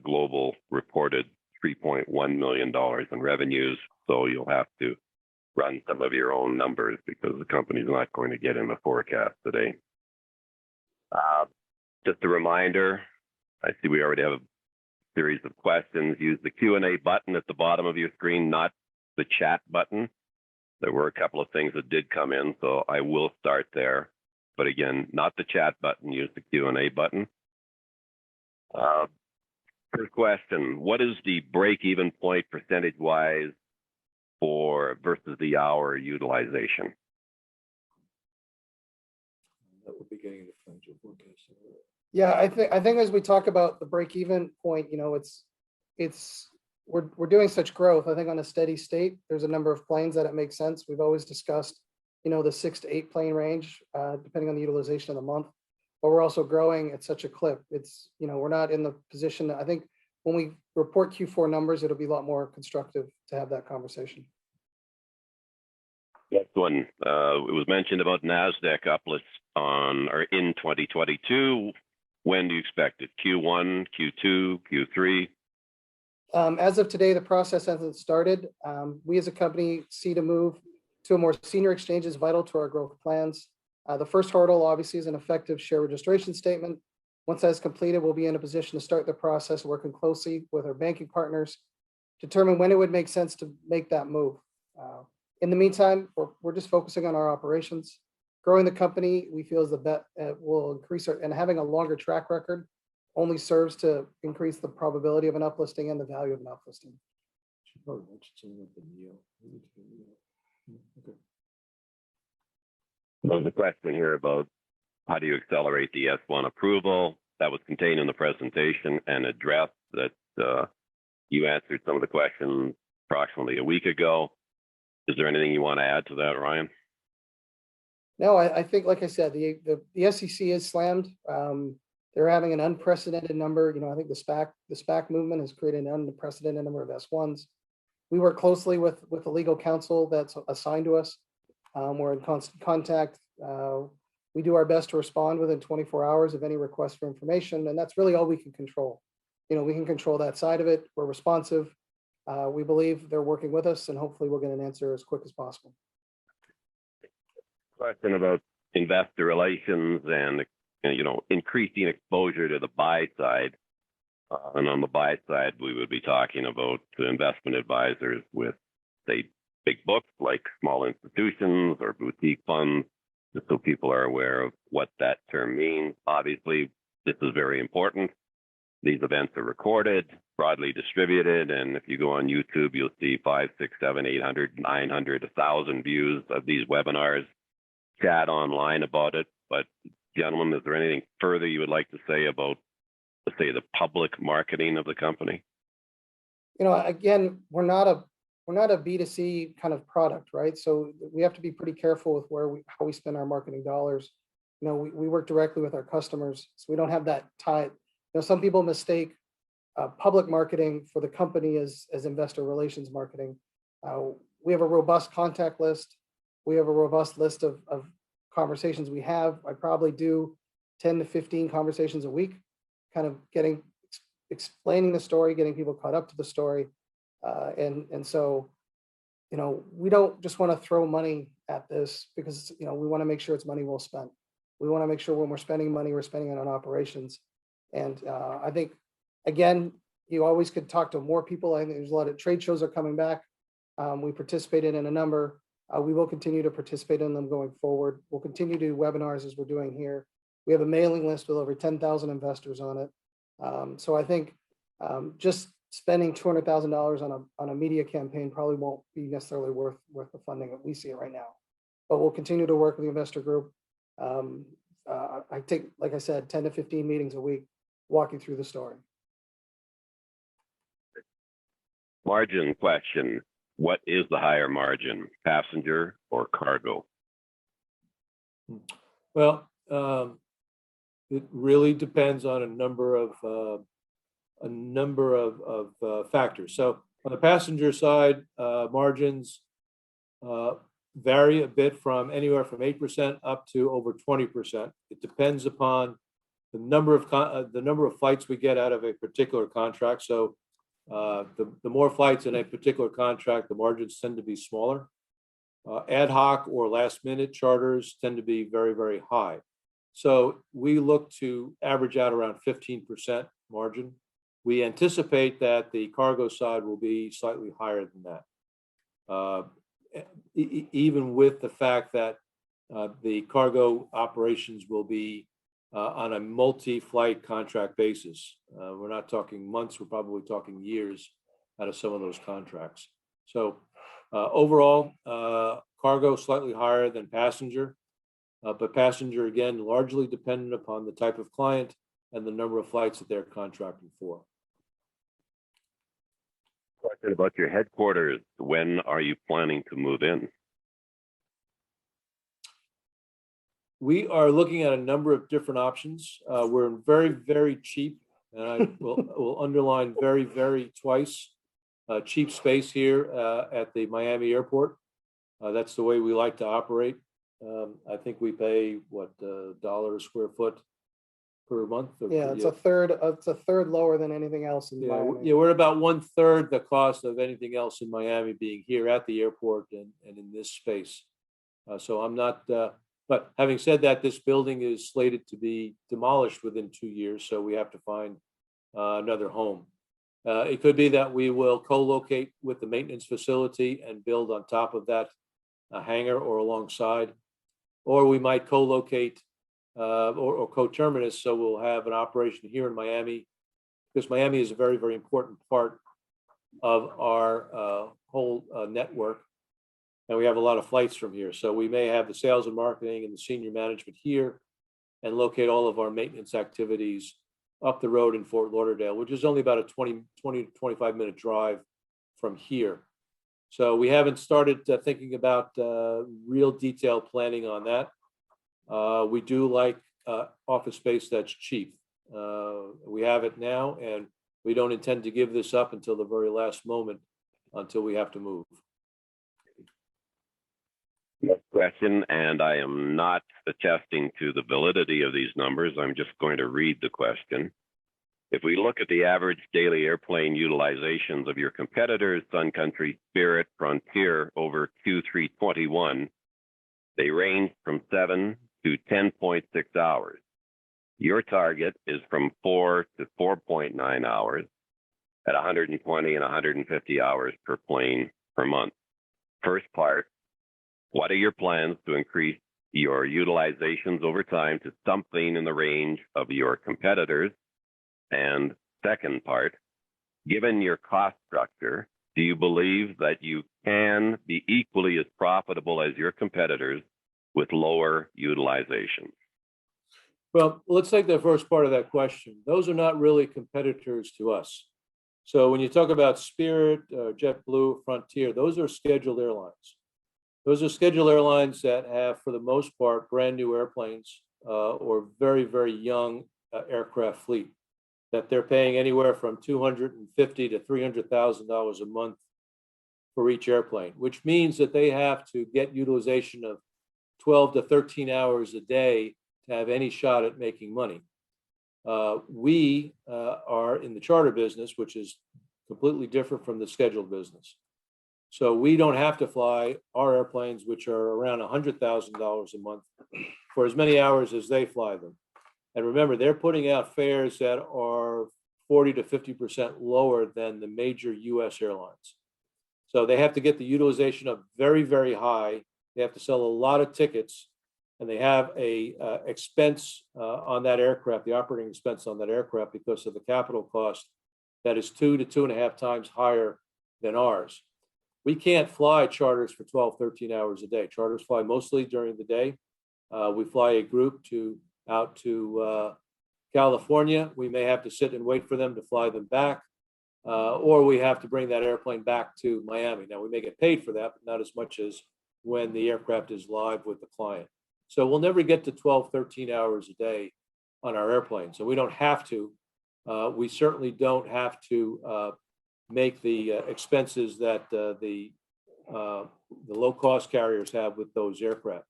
Global reported $3.1 million in revenues. So you'll have to run some of your own numbers because the company's not going to get in the forecast today. Just a reminder, I see we already have a series of questions. Use the Q&A button at the bottom of your screen, not the chat button. There were a couple of things that did come in, so I will start there. But again, not the chat button, use the Q&A button. First question, what is the break-even point percentage-wise for versus the hour utilization? That would be getting the financial forecast. Yeah, I think as we talk about the break-even point, we're doing such growth. I think on a steady state, there's a number of planes that it makes sense. We've always discussed, the 6 to 8 plane range, depending on the utilization of the month. But we're also growing at such a clip. We're not in the position that I think when we report Q4 numbers, it'll be a lot more constructive to have that conversation. Next one, it was mentioned about NASDAQ uplifts in 2022. When do you expect it? Q1, Q2, Q3? As of today, the process hasn't started. We as a company see to move to a more senior exchange is vital to our growth plans. The first hurdle, obviously, is an effective share registration statement. Once that's completed, we'll be in a position to start the process, working closely with our banking partners, determine when it would make sense to make that move. In the meantime, we're just focusing on our operations. Growing the company, we feel is the bet will increase and having a longer track record only serves to increase the probability of an uplisting and the value of an uplisting. There's a question here about how do you accelerate the S1 approval? That was contained in the presentation and addressed that you answered some of the questions approximately a week ago. Is there anything you want to add to that, Ryan? No, I think, like I said, the SEC is slammed. They're having an unprecedented number. I think the SPAC movement has created an unprecedented number of S1s. We work closely with the legal counsel that's assigned to us. We're in constant contact. We do our best to respond within 24 hours of any request for information, and that's really all we can control. We can control that side of it. We're responsive. We believe they're working with us, and hopefully we'll get an answer as quick as possible. Question about investor relations and increasing exposure to the buy side. And on the buy side, we would be talking about investment advisors with, say, big books like small institutions or boutique funds, just so people are aware of what that term means. Obviously, this is very important. These events are recorded, broadly distributed, and if you go on YouTube, you'll see 5, 6, 7, 800, 900, 1,000 views of these webinars. Chat online about it. But gentlemen, is there anything further you would like to say about, let's say, the public marketing of the company? Again, we're not a B2C kind of product, right? So we have to be pretty careful with how we spend our marketing dollars. We work directly with our customers, so we don't have that tie. Some people mistake public marketing for the company as investor relations marketing. We have a robust contact list. We have a robust list of conversations we have. I probably do 10 to 15 conversations a week, kind of explaining the story, getting people caught up to the story. And so, we don't just want to throw money at this because, we want to make sure it's money well spent. We want to make sure when we're spending money, we're spending it on operations. And I think, again, you always could talk to more people. I think there's a lot of trade shows are coming back. We participated in a number. We will continue to participate in them going forward. We'll continue to do webinars as we're doing here. We have a mailing list with over 10,000 investors on it. So I think just spending $200,000 on a media campaign probably won't be necessarily worth the funding that we see it right now. But we'll continue to work with the investor group. I take, like I said, 10 to 15 meetings a week, walking through the story. Margin question. What is the higher margin, passenger or cargo? Well, it really depends on a number of factors. So on the passenger side, margins vary a bit from anywhere from 8% up to over 20%. It depends upon the number of flights we get out of a particular contract. So the more flights in a particular contract, the margins tend to be smaller. Ad hoc or last minute charters tend to be very, very high. So we look to average out around 15% margin. We anticipate that the cargo side will be slightly higher than that. Even with the fact that the cargo operations will be on a multi-flight contract basis. We're not talking months, we're probably talking years out of some of those contracts. So overall, cargo slightly higher than passenger, but passenger, again, largely dependent upon the type of client and the number of flights that they're contracting for. Question about your headquarters. When are you planning to move in? We are looking at a number of different options. We're very, very cheap, and I will underline very, very twice, cheap space here at the Miami airport. That's the way we like to operate. I think we pay, what, $1 a square foot per month? Yeah, it's a third lower than anything else in Miami. Yeah, we're about 1/3 the cost of anything else in Miami, being here at the airport and in this space. So I'm not... But having said that, this building is slated to be demolished within 2 years, so we have to find another home. It could be that we will co-locate with the maintenance facility and build on top of that hangar or alongside, or we might co-locate or co-terminus, so we'll have an operation here in Miami, because Miami is a very, very important part of our whole network. And we have a lot of flights from here. So we may have the sales and marketing and the senior management here and locate all of our maintenance activities up the road in Fort Lauderdale, which is only about a 20 to 25 minute drive from here. So we haven't started thinking about real detailed planning on that. We do like office space that's cheap. We have it now, and we don't intend to give this up until the very last moment, until we have to move. Next question, and I am not attesting to the validity of these numbers. I'm just going to read the question. If we look at the average daily airplane utilizations of your competitors, Sun Country, Spirit, Frontier, over Q3 21, they range from 7 to 10.6 hours. Your target is from 4 to 4.9 hours at 120 and 150 hours per plane per month. First part, what are your plans to increase your utilizations over time to something in the range of your competitors? And second part, given your cost structure, do you believe that you can be equally as profitable as your competitors with lower utilization? Well, let's take the first part of that question. Those are not really competitors to us. So when you talk about Spirit, JetBlue, Frontier, those are scheduled airlines. Those are scheduled airlines that have, for the most part, brand new airplanes or very, very young aircraft fleet that they're paying anywhere from $250,000 to $300,000 a month for each airplane, which means that they have to get utilization of 12 to 13 hours a day to have any shot at making money. We are in the charter business, which is completely different from the scheduled business. So we don't have to fly our airplanes, which are around $100,000 a month, for as many hours as they fly them. And remember, they're putting out fares that are 40 to 50% lower than the major US airlines. So they have to get the utilization up very, very high. They have to sell a lot of tickets, and they have a expense on that aircraft, the operating expense on that aircraft, because of the capital cost that is 2 to 2.5 times higher than ours. We can't fly charters for 12, 13 hours a day. Charters fly mostly during the day. We fly a group out to California. We may have to sit and wait for them to fly them back, or we have to bring that airplane back to Miami. Now, we may get paid for that, but not as much as when the aircraft is live with the client. So we'll never get to 12, 13 hours a day on our airplanes. So we don't have to. We certainly don't have to make the expenses that the low-cost carriers have with those aircraft.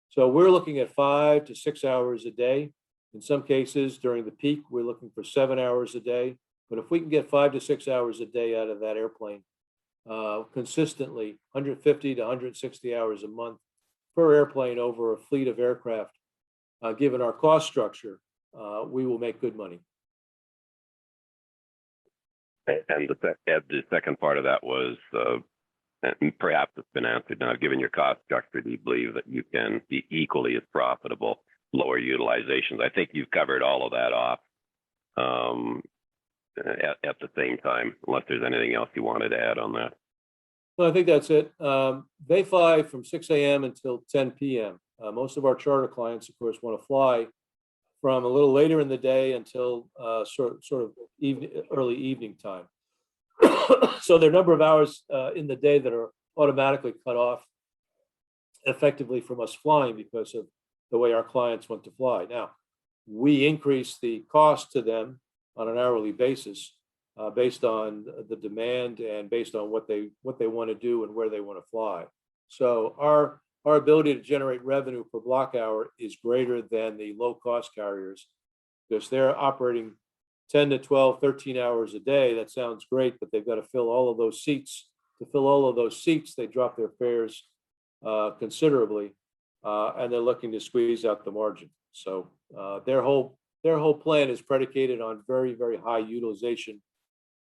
So we're looking at 5 to 6 hours a day. In some cases, during the peak, we're looking for 7 hours a day. But if we can get 5 to 6 hours a day out of that airplane consistently, 150 to 160 hours a month per airplane over a fleet of aircraft, given our cost structure, we will make good money. And the second part of that was, and perhaps it's been answered now, given your cost structure, do you believe that you can be equally as profitable, lower utilizations? I think you've covered all of that off at the same time, unless there's anything else you wanted to add on that. Well, I think that's it. They fly from 6 a.m. until 10 p.m. Most of our charter clients, of course, want to fly from a little later in the day until sort of early evening time. So there are a number of hours in the day that are automatically cut off effectively from us flying because of the way our clients want to fly. Now, we increase the cost to them on an hourly basis based on the demand and based on what they want to do and where they want to fly. So our ability to generate revenue per block hour is greater than the low-cost carriers because they're operating 10 to 12, 13 hours a day. That sounds great, but they've got to fill all of those seats. To fill all of those seats, they drop their fares considerably, and they're looking to squeeze out the margin. So their whole plan is predicated on very, very high utilization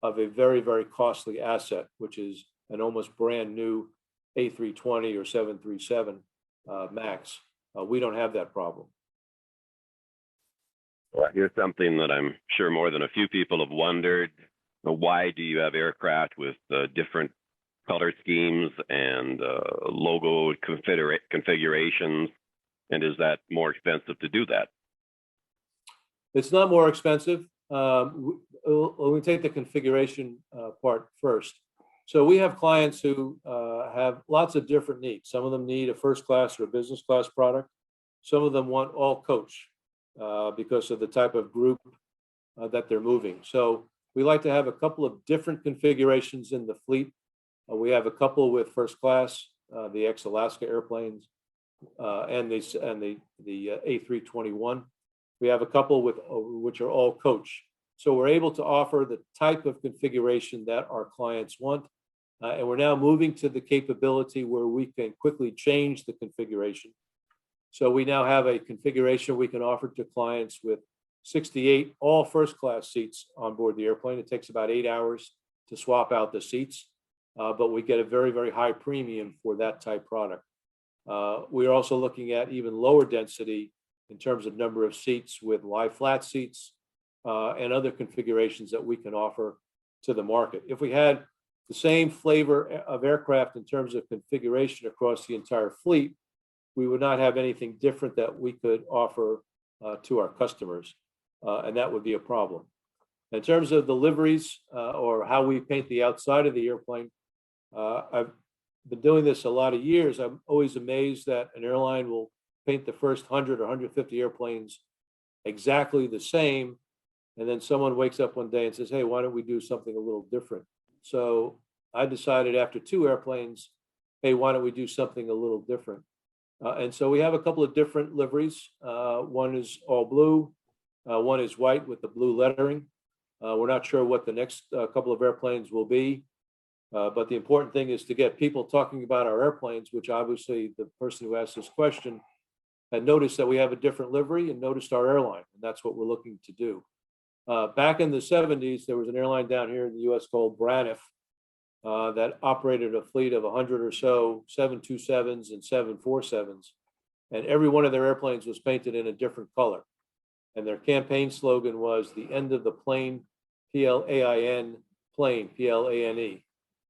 of a very, very costly asset, which is an almost brand new A320 or 737 MAX. We don't have that problem. Well, here's something that I'm sure more than a few people have wondered. Why do you have aircraft with different color schemes and logo configurations? And is that more expensive to do that? It's not more expensive. We take the configuration part first. So we have clients who have lots of different needs. Some of them need a first class or a business class product. Some of them want all coach because of the type of group that they're moving. So we like to have a couple of different configurations in the fleet. We have a couple with first class, the ex-Alaska airplanes, and the A321. We have a couple with which are all coach. So we're able to offer the type of configuration that our clients want. And we're now moving to the capability where we can quickly change the configuration. So we now have a configuration we can offer to clients with 68 all first-class seats on board the airplane. It takes about 8 hours to swap out the seats, but we get a very, very high premium for that type product. We're also looking at even lower density in terms of number of seats with lie flat seats and other configurations that we can offer to the market. If we had the same flavor of aircraft in terms of configuration across the entire fleet, we would not have anything different that we could offer to our customers, and that would be a problem. In terms of the liveries or how we paint the outside of the airplane, I've been doing this a lot of years. I'm always amazed that an airline will paint the first 100 or 150 airplanes exactly the same, and then someone wakes up one day and says, hey, why don't we do something a little different? So I decided after 2 airplanes, hey, why don't we do something a little different? And so we have a couple of different liveries. One is all blue, one is white with the blue lettering. We're not sure what the next couple of airplanes will be, but the important thing is to get people talking about our airplanes, which obviously the person who asked this question had noticed that we have a different livery and noticed our airline, and that's what we're looking to do. Back in the 70s, there was an airline down here in the US called Braniff that operated a fleet of 100 or so 727s and 747s. And every one of their airplanes was painted in a different color. And their campaign slogan was the end of the plane, P-L-A-I-N, plane, P-L-A-N-E.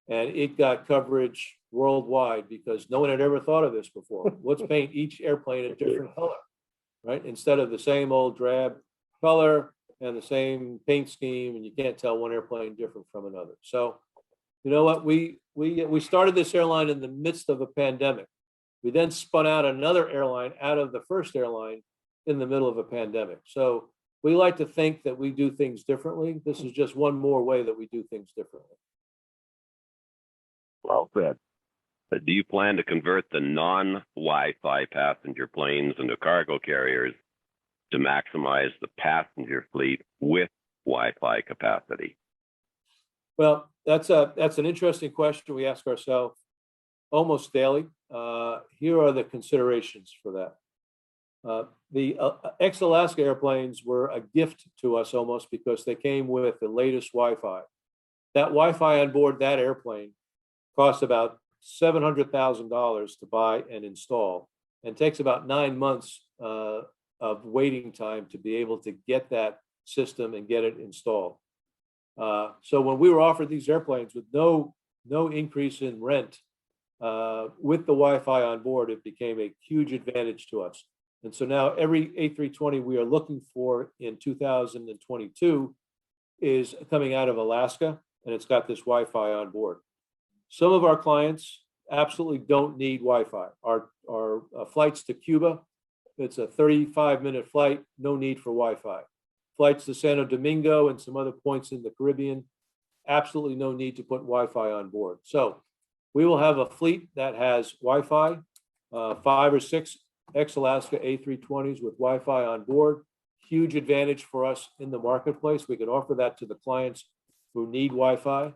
And it got coverage worldwide because no one had ever thought of this before. Let's paint each airplane a different color, right? Instead of the same old drab color and the same paint scheme, and you can't tell one airplane different from another. So, you know what? We started this airline in the midst of a pandemic. We then spun out another airline out of the first airline in the middle of a pandemic. So we like to think that we do things differently. This is just one more way that we do things differently. Well said. But do you plan to convert the non-Wi-Fi passenger planes into cargo carriers to maximize the passenger fleet with Wi-Fi capacity? Well, that's an interesting question we ask ourselves almost daily. Here are the considerations for that. The ex-Alaska airplanes were a gift to us almost because they came with the latest Wi-Fi. That Wi-Fi on board that airplane cost about $700,000 to buy and install, and takes about 9 months of waiting time to be able to get that system and get it installed. So when we were offered these airplanes with no increase in rent, with the Wi-Fi on board, it became a huge advantage to us. And so now every A320 we are looking for in 2022 is coming out of Alaska, and it's got this Wi-Fi on board. Some of our clients absolutely don't need Wi-Fi. Our flights to Cuba, it's a 35-minute flight, no need for Wi-Fi. Flights to Santo Domingo and some other points in the Caribbean, absolutely no need to put Wi-Fi on board. So we will have a fleet that has Wi-Fi, 5 or 6 ex-Alaska A320s with Wi-Fi on board. Huge advantage for us in the marketplace. We can offer that to the clients who need Wi-Fi.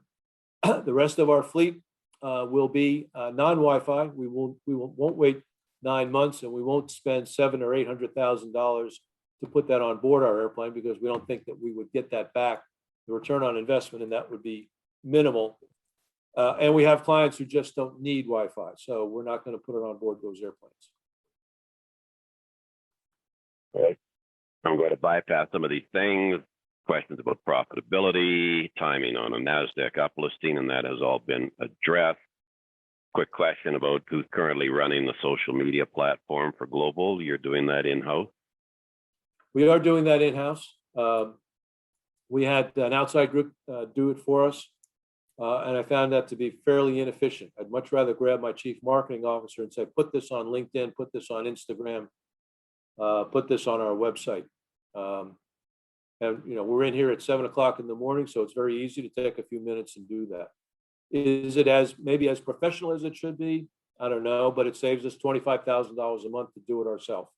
The rest of our fleet will be non-Wi-Fi. We won't wait 9 months, and we won't spend $700,000 or $800,000 to put that on board our airplane because we don't think that we would get that back. The return on investment in that would be minimal. And we have clients who just don't need Wi-Fi, so we're not going to put it on board those airplanes. Right. I'm going to bypass some of these things. Questions about profitability, timing on a NASDAQ uplisting, and that has all been addressed. Quick question about who's currently running the social media platform for Global. You're doing that in-house? We are doing that in-house. We had an outside group do it for us, and I found that to be fairly inefficient. I'd much rather grab my chief marketing officer and say, put this on LinkedIn, put this on Instagram, put this on our website. And we're in here at 7 o'clock in the morning, so it's very easy to take a few minutes and do that. Is it maybe as professional as it should be? I don't know, but it saves us $25,000 a month to do it ourselves.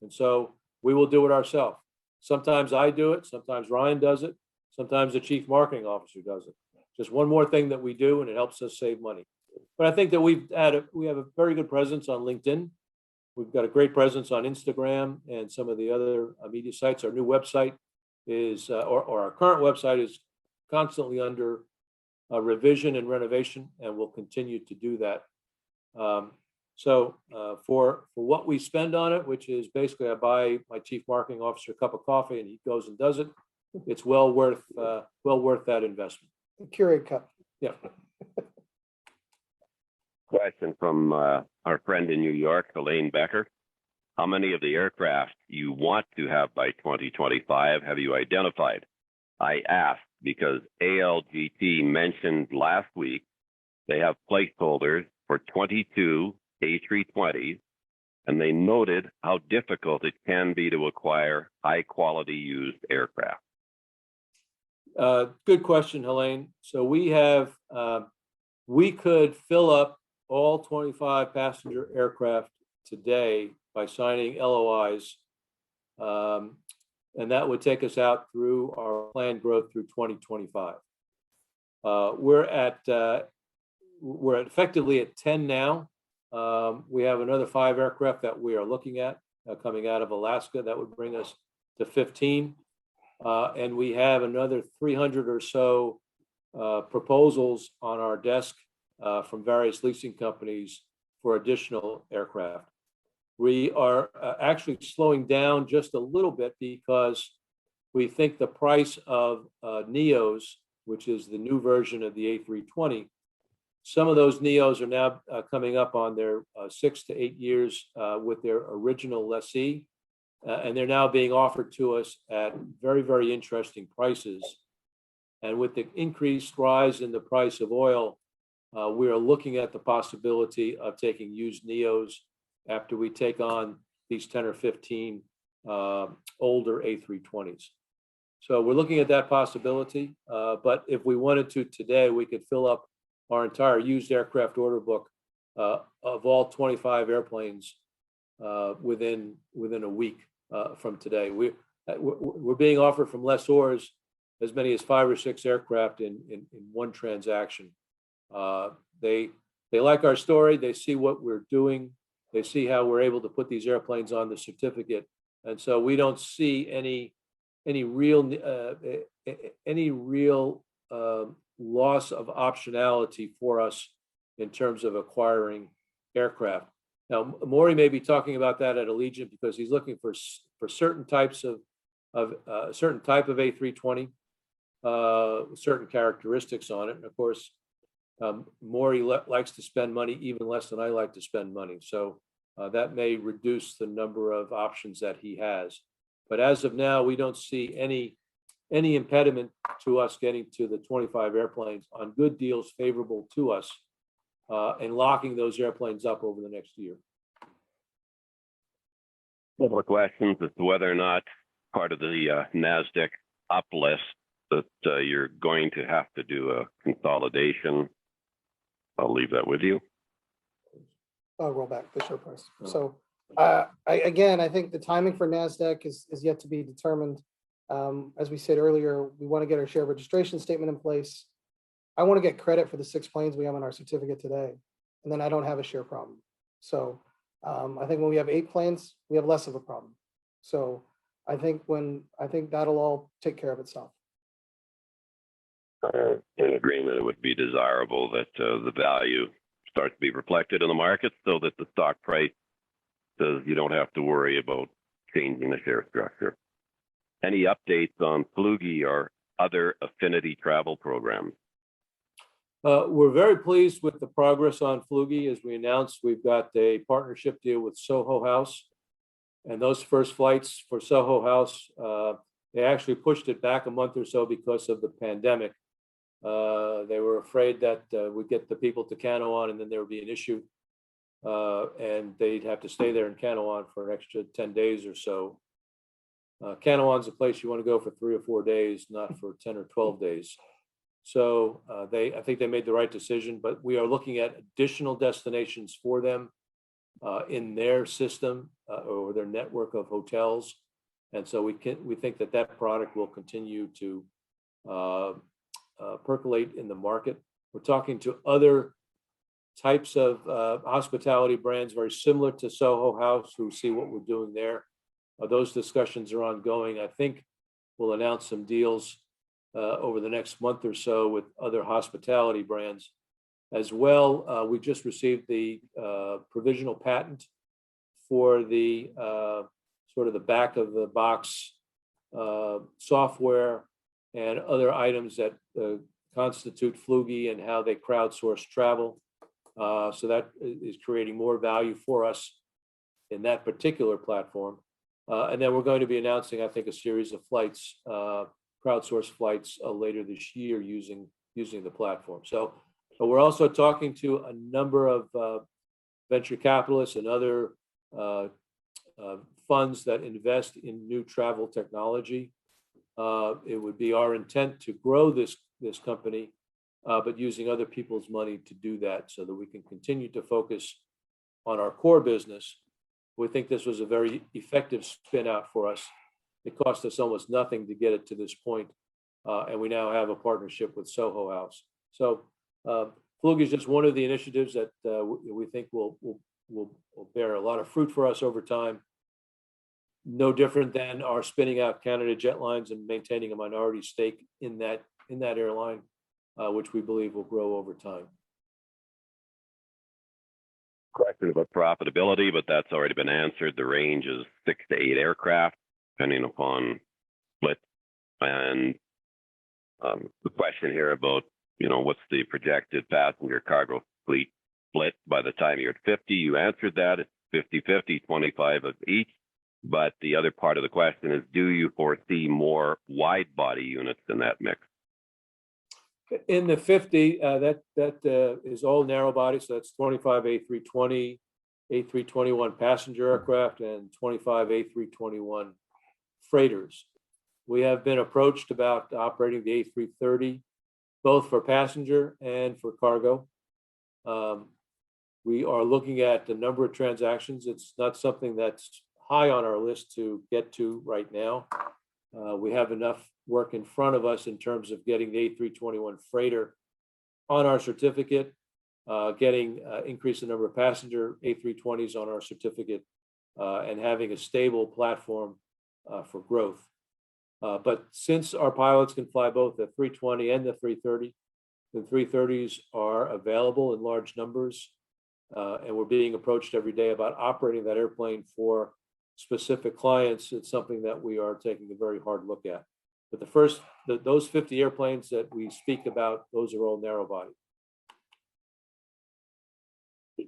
And so we will do it ourselves. Sometimes I do it, sometimes Ryan does it, sometimes the chief marketing officer does it. Just one more thing that we do, and it helps us save money. But I think that we have a very good presence on LinkedIn. We've got a great presence on Instagram and some of the other media sites. Our new website is, or our current website is constantly under revision and renovation, and we'll continue to do that. For what we spend on it, which is basically I buy my chief marketing officer a cup of coffee and he goes and does it, it's well worth that investment. The Keurig cup. Yeah. Question from our friend in New York, Elaine Becker. How many of the aircraft you want to have by 2025 have you identified? I asked because ALGT mentioned last week they have placeholders for 22 A320s, and they noted how difficult it can be to acquire high-quality used aircraft. Good question, Helene. So we could fill up all 25 passenger aircraft today by signing LOIs, and that would take us out through our planned growth through 2025. We're effectively at 10 now. We have another 5 aircraft that we are looking at coming out of Alaska. That would bring us to 15. And we have another 300 or so proposals on our desk from various leasing companies for additional aircraft. We are actually slowing down just a little bit because we think the price of NEOs, which is the new version of the A320, some of those NEOs are now coming up on their 6 to 8 years with their original lessee, and they're now being offered to us at very, very interesting prices. And with the increased rise in the price of oil, we are looking at the possibility of taking used NEOs after we take on these 10 or 15 older A320s. So we're looking at that possibility, but if we wanted to today, we could fill up our entire used aircraft order book of all 25 airplanes within a week from today. We're being offered from lessors as many as 5 or 6 aircraft in one transaction. They like our story. They see what we're doing. They see how we're able to put these airplanes on the certificate, and so we don't see any real loss of optionality for us in terms of acquiring aircraft. Now, Maury may be talking about that at Allegiant because he's looking for certain types of certain type of A320, certain characteristics on it. And of course, Maury likes to spend money even less than I like to spend money. So that may reduce the number of options that he has. But as of now, we don't see any impediment to us getting to the 25 airplanes on good deals favorable to us and locking those airplanes up over the next year. Couple of questions as to whether or not part of the NASDAQ uplist that you're going to have to do a consolidation. I'll leave that with you. I'll roll back the share price. So I think the timing for NASDAQ is yet to be determined. As we said earlier, we want to get our share registration statement in place. I want to get credit for the 6 planes we have on our certificate today, and then I don't have a share problem. So I think when we have 8 planes, we have less of a problem. So I think that'll all take care of itself. In agreement, it would be desirable that the value starts to be reflected in the market so that the stock price says you don't have to worry about changing the share structure. Any updates on Flugy or other affinity travel programs? We're very pleased with the progress on Flugy. As we announced, we've got a partnership deal with Soho House. And those first flights for Soho House, they actually pushed it back a month or so because of the pandemic. They were afraid that we'd get the people to Canouan and then there would be an issue. And they'd have to stay there in Canouan for an extra 10 days or so. Canouan's a place you want to go for 3 or 4 days, not for 10 or 12 days. So I think they made the right decision, but we are looking at additional destinations for them in their system or their network of hotels. And so we think that product will continue to percolate in the market. We're talking to other types of hospitality brands very similar to Soho House who see what we're doing there. Those discussions are ongoing. I think we'll announce some deals over the next month or so with other hospitality brands. As well, we just received the provisional patent for the sort of the back of the box software and other items that constitute Flugy and how they crowdsource travel. So that is creating more value for us in that particular platform. And then we're going to be announcing, I think, a series of flights, crowdsourced flights later this year using the platform. So we're also talking to a number of venture capitalists and other funds that invest in new travel technology. It would be our intent to grow this company, but using other people's money to do that so that we can continue to focus on our core business. We think this was a very effective spin out for us. It cost us almost nothing to get it to this point, and we now have a partnership with Soho House. So Flugy is just one of the initiatives that we think will bear a lot of fruit for us over time. No different than our spinning out Canada Jetlines and maintaining a minority stake in that airline, which we believe will grow over time. Question about profitability, but that's already been answered. The range is 6 to 8 aircraft, depending upon split. And the question here about, what's the projected passenger cargo fleet split by the time you're at 50? You answered that. It's 50-50, 25 of each. But the other part of the question is, do you foresee more wide body units in that mix? In the 50, that is all narrow body, so that's 25 A320, A321 passenger aircraft, and 25 A321 freighters. We have been approached about operating the A330, both for passenger and for cargo. We are looking at a number of transactions. It's not something that's high on our list to get to right now. We have enough work in front of us in terms of getting the A321 freighter on our certificate, getting increase the number of passenger A320s on our certificate, and having a stable platform for growth. But since our pilots can fly both the 320 and the 330, the 330s are available in large numbers, and we're being approached every day about operating that airplane for specific clients. It's something that we are taking a very hard look at. But those 50 airplanes that we speak about, those are all narrow body.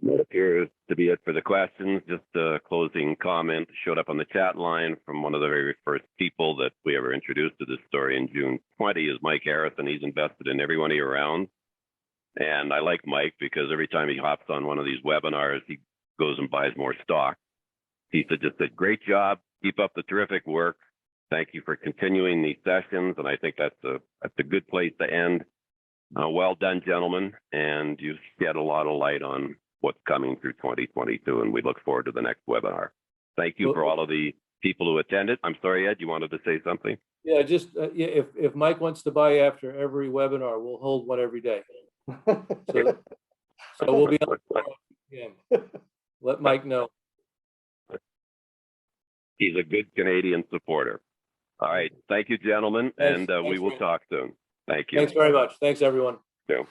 That appears to be it for the questions. Just a closing comment showed up on the chat line from one of the very first people that we ever introduced to this story in June 20 is Mike Harrison. He's invested in everyone he around. And I like Mike because every time he hops on one of these webinars, he goes and buys more stock. He said, great job. Keep up the terrific work. Thank you for continuing these sessions. And I think that's a good place to end. Well done, gentlemen. And you've shed a lot of light on what's coming through 2022. And we look forward to the next webinar. Thank you for all of the people who attended. I'm sorry, Ed, you wanted to say something? Yeah, just if Mike wants to buy after every webinar, we'll hold one every day. So we'll be on again. Let Mike know. He's a good Canadian supporter. All right. Thank you, gentlemen. Thanks. And we will talk soon. Thank you. Thanks very much. Thanks, everyone. Yeah.